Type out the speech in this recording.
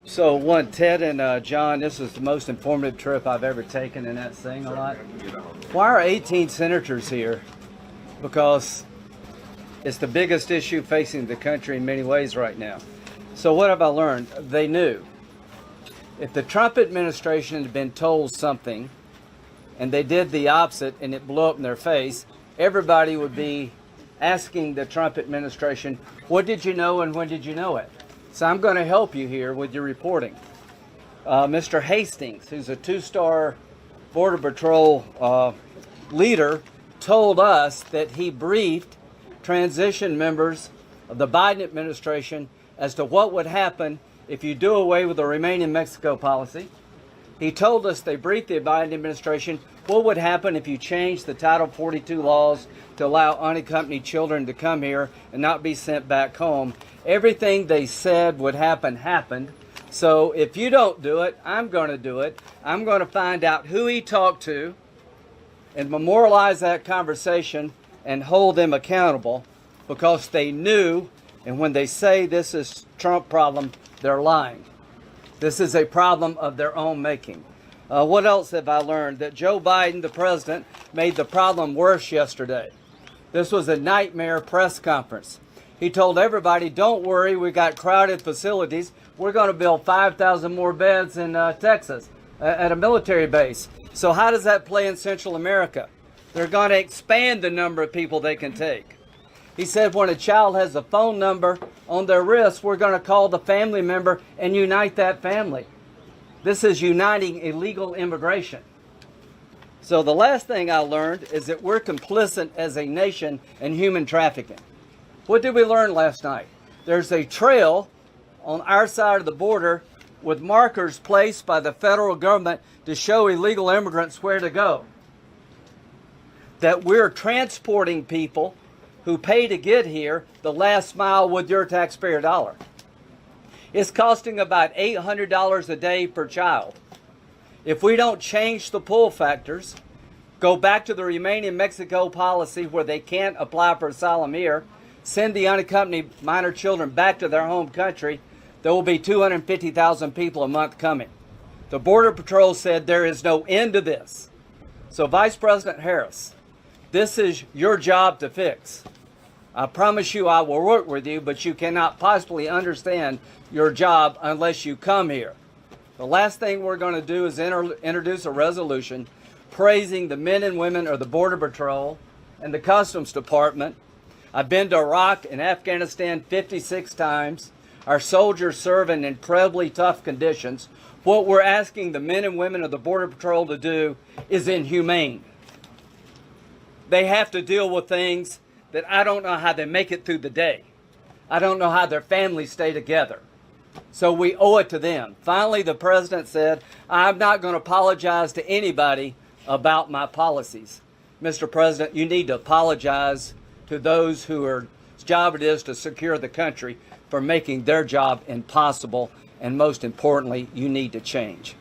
So Ted and John, this is the most informative trip I've ever taken, and that's saying a lot. Why are 18 senators here? Because it's the biggest issue facing the country in many ways right now. So what have I learned? They knew. If the Trump administration had been told something and they did the opposite and it blew up in their face, everybody would be asking the Trump administration, what did you know and when did you know it? So I'm going to help you here with your reporting. Mr. Hastings, who's a two-star Border Patrol leader, told us that he briefed transition members of the Biden administration as to what would happen if you do away with the Remain in Mexico policy. He told us they briefed the Biden administration what would happen if you changed the Title 42 laws to allow unaccompanied children to come here and not be sent back home. Everything they said would happen happened. So if you don't do it, I'm going to do it. I'm going to find out who he talked to and memorialize that conversation and hold them accountable, because they knew, and when they say this is Trump problem, they're lying. This is a problem of their own making. What else have I learned? That Joe Biden, the president, made the problem worse yesterday. This was a nightmare press conference. He told everybody, don't worry, we got crowded facilities. We're going to build 5,000 more beds in Texas at a military base. So how does that play in Central America? They're going to expand the number of people they can take. He said when a child has a phone number on their wrist, we're going to call the family member and unite that family. This is uniting illegal immigration. So the last thing I learned is that we're complicit as a nation in human trafficking. What did we learn last night? There's a trail on our side of the border with markers placed by the federal government to show illegal immigrants where to go. That we're transporting people who pay to get here the last mile with your taxpayer dollar. It's costing about $800 a day per child. If we don't change the pull factors, go back to the Remain in Mexico policy where they can't apply for asylum here, send the unaccompanied minor children back to their home country, there will be 250,000 people a month coming. The Border Patrol said there is no end to this. So Vice President Harris, this is your job to fix. I promise you I will work with you, but you cannot possibly understand your job unless you come here. The last thing we're going to do is introduce a resolution praising the men and women of the Border Patrol and the Customs Department. I've been to Iraq and Afghanistan 56 times. Our soldiers serve in incredibly tough conditions. What we're asking the men and women of the Border Patrol to do is inhumane. They have to deal with things that I don't know how they make it through the day. I don't know how their families stay together. So we owe it to them. Finally, the president said, I'm not going to apologize to anybody about my policies. Mr. President, you need to apologize to those whose job it is to secure the country for making their job impossible. And most importantly, you need to change.